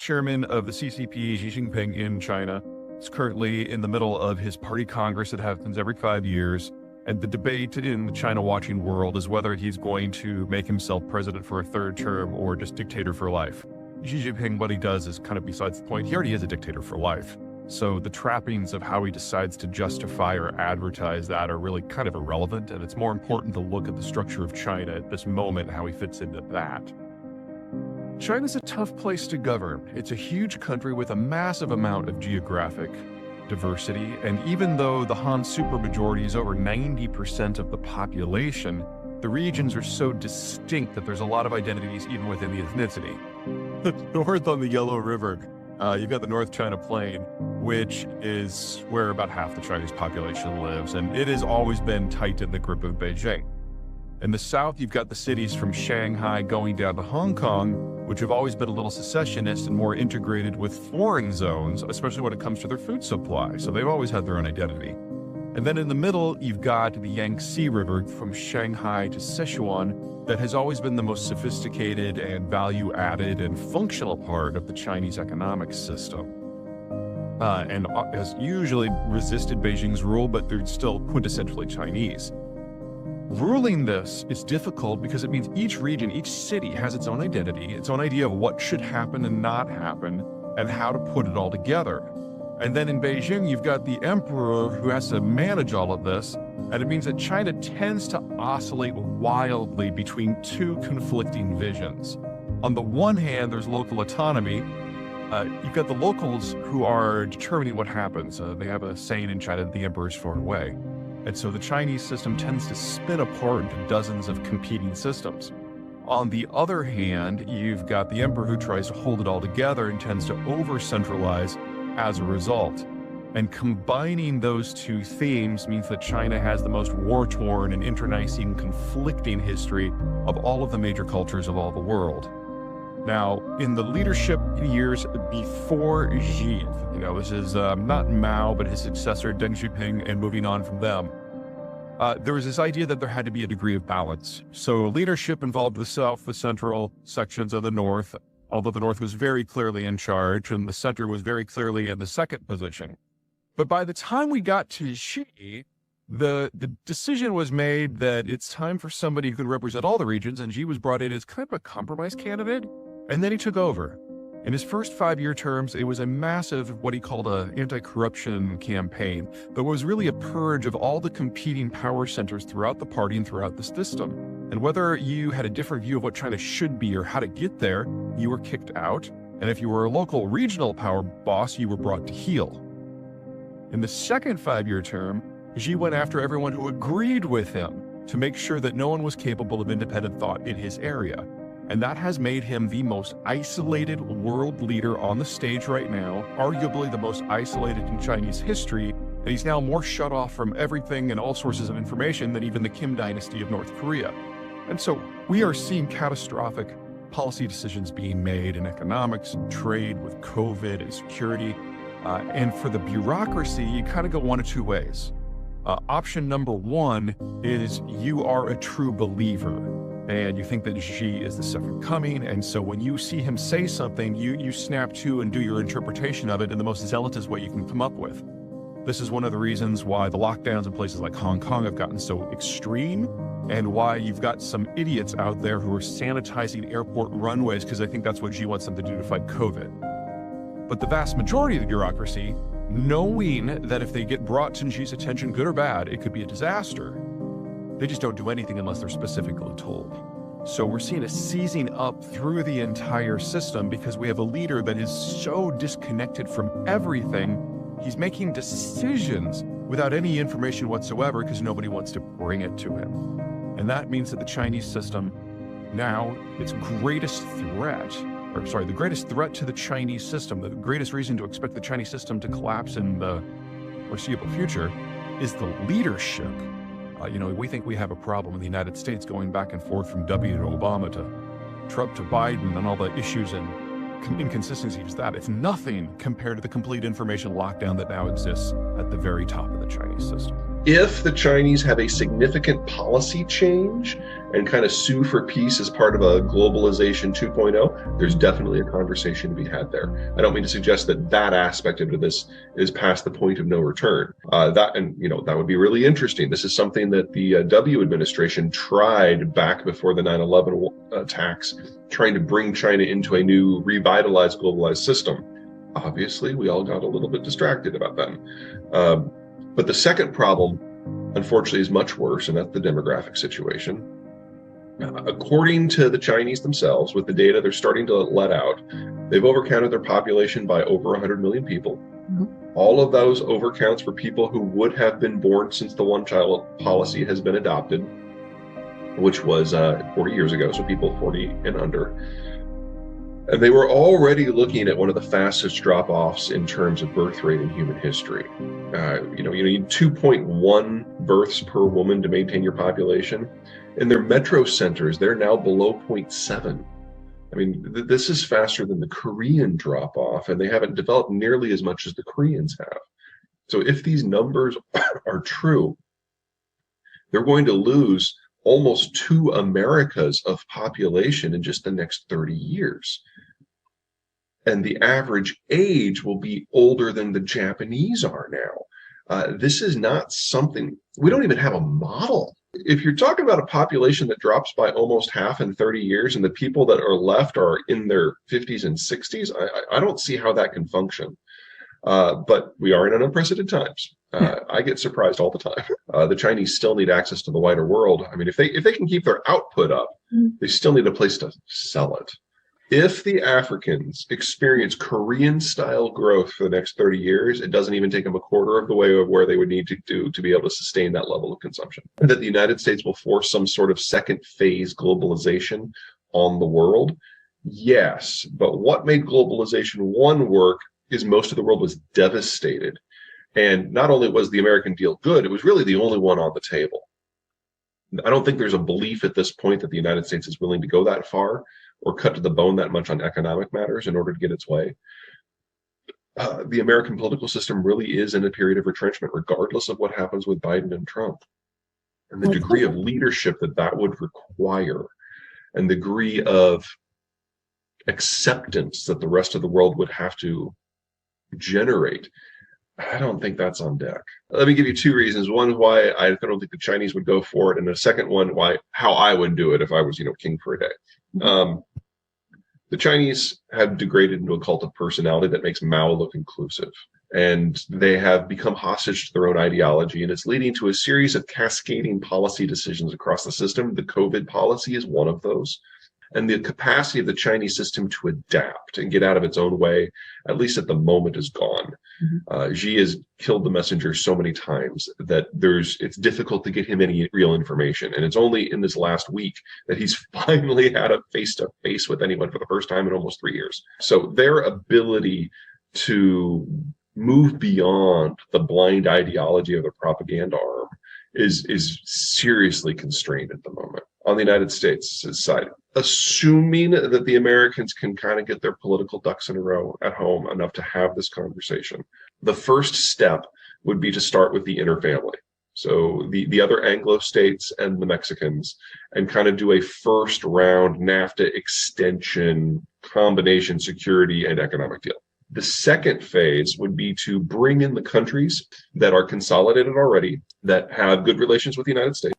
chairman of the CCP, Xi Jinping, in China. Is currently in the middle of his party congress that happens every 5 years. And the debate in the China watching world is whether he's going to make himself president for a third term or just dictator for life. Xi Jinping, what he does is kind of besides the point. He already is a dictator for life. So the trappings of how he decides to justify or advertise that are really kind of irrelevant. And it's more important to look at the structure of China at this moment, how he fits into that. China's a tough place to govern. It's a huge country with a massive amount of geographic diversity, and even though the Han supermajority is over 90% of the population, the regions are so distinct that there's a lot of identities even within the ethnicity. North on the Yellow River, you've got the North China Plain, which is where about half the Chinese population lives, and it has always been tight in the grip of Beijing. In the south, you've got the cities from Shanghai going down to Hong Kong, which have always been a little secessionist and more integrated with foreign zones, especially when it comes to their food supply. So they've always had their own identity. And then in the middle, you've got the Yangtze River from Shanghai to Sichuan that has always been the most sophisticated and value-added and functional part of the Chinese economic system. And has usually resisted Beijing's rule, but they're still quintessentially Chinese. Ruling this is difficult because it means each region, each city has its own identity, its own idea of what should happen and not happen, and how to put it all together. And then in Beijing, you've got the emperor who has to manage all of this, and it means that China tends to oscillate wildly between two conflicting visions. On the one hand, there's local autonomy. You've got the locals who are determining what happens. They have a saying in China that the emperor is far away. And so the Chinese system tends to spin apart into dozens of competing systems. On the other hand, you've got the emperor who tries to hold it all together and tends to over-centralize as a result. And combining those two themes means that China has the most war-torn and internecine, conflicting history of all of the major cultures of all the world. Now, in the leadership years before Xi, this is not Mao, but his successor, Deng Xiaoping, and moving on from them, there was this idea that there had to be a degree of balance. So leadership involved the South, the central sections of the North, although the North was very clearly in charge, and the center was very clearly in the second position. But by the time we got to Xi, the decision was made that it's time for somebody who could represent all the regions, and Xi was brought in as kind of a compromise candidate. And then he took over. In his first 5-year terms, it was a massive, what he called an anti-corruption campaign, but was really a purge of all the competing power centers throughout the party and throughout the system. And whether you had a different view of what China should be or how to get there, you were kicked out. And if you were a local regional power boss, you were brought to heel. In the second 5-year term, Xi went after everyone who agreed with him to make sure that no one was capable of independent thought in his area. And that has made him the most isolated world leader on the stage right now, arguably the most isolated in Chinese history, and he's now more shut off from everything and all sources of information than even the Kim dynasty of North Korea. And so we are seeing catastrophic policy decisions being made in economics and trade with COVID and security. And for the bureaucracy, you kind of go one of two ways. Option number one is you are a true believer. And you think that Xi is the second coming, and so when you see him say something, you snap to and do your interpretation of it in the most zealotous way you can come up with. This is one of the reasons why the lockdowns in places like Hong Kong have gotten so extreme, and why you've got some idiots out there who are sanitizing airport runways because I think that's what Xi wants them to do to fight COVID. But the vast majority of the bureaucracy, knowing that if they get brought to Xi's attention, good or bad, it could be a disaster, they just don't do anything unless they're specifically told. So we're seeing a seizing up through the entire system because we have a leader that is so disconnected from everything. He's making decisions without any information whatsoever because nobody wants to bring it to him. And that means that the Chinese system now, the greatest threat to the Chinese system, the greatest reason to expect the Chinese system to collapse in the foreseeable future is the leadership. We think we have a problem in the United States going back and forth from W to Obama to Trump to Biden and all the issues and inconsistencies that it's nothing compared to the complete information lockdown that now exists at the very top of the Chinese system. If the Chinese have a significant policy change and kind of sue for peace as part of a globalization 2.0, there's definitely a conversation to be had there. I don't mean to suggest that that aspect of this is past the point of no return. That would be really interesting. This is something that the W administration tried back before the 9/11 attacks, trying to bring China into a new revitalized globalized system. Obviously, we all got a little bit distracted about that. But the second problem, unfortunately, is much worse, and that's the demographic situation. According to the Chinese themselves, with the data they're starting to let out, they've overcounted their population by over 100 million people. Mm-hmm. All of those overcounts were people who would have been born since the one-child policy has been adopted, which was 40 years ago, so people 40 and under. And they were already looking at one of the fastest drop-offs in terms of birth rate in human history. You need 2.1 births per woman to maintain your population. In their metro centers, they're now below 0.7. I mean, this is faster than the Korean drop-off, and they haven't developed nearly as much as the Koreans have. So if these numbers are true, they're going to lose almost 2 Americas of population in just the next 30 years. And the average age will be older than the Japanese are now. This is not something, we don't even have a model. If you're talking about a population that drops by almost half in 30 years and the people that are left are in their 50s and 60s, I don't see how that can function. But we are in unprecedented times. I get surprised all the time. The Chinese still need access to the wider world. I mean, if they can keep their output up, they still need a place to sell it. If the Africans experience Korean-style growth for the next 30 years, it doesn't even take them a quarter of the way of where they would need to do to be able to sustain that level of consumption. And that the United States will force some sort of second phase globalization on the world, yes. But what made globalization 1 work is most of the world was devastated. And not only was the American deal good, it was really the only one on the table. I don't think there's a belief at this point that the United States is willing to go that far or cut to the bone that much on economic matters in order to get its way. The American political system really is in a period of retrenchment, regardless of what happens with Biden and Trump. And the degree of leadership that would require, and the degree of acceptance that the rest of the world would have to generate, I don't think that's on deck. Let me give you 2 reasons. One, why I don't think the Chinese would go for it, and the second one, how I would do it if I was, king for a day. The Chinese have degraded into a cult of personality that makes Mao look inclusive, and they have become hostage to their own ideology, and it's leading to a series of cascading policy decisions across the system. The COVID policy is one of those. And the capacity of the Chinese system to adapt and get out of its own way, at least at the moment, is gone. Mm-hmm. Xi has killed the messenger so many times that it's difficult to get him any real information. And it's only in this last week that he's finally had a face-to-face with anyone for the first time in almost 3 years. So their ability to move beyond the blind ideology of the propaganda arm is seriously constrained at the moment. On the United States side, assuming that the Americans can kind of get their political ducks in a row at home enough to have this conversation, the first step would be to start with the inner family. So the other Anglo states and the Mexicans, and kind of do a first round NAFTA extension combination security and economic deal. The second phase would be to bring in the countries that are consolidated already, that have good relations with the United States,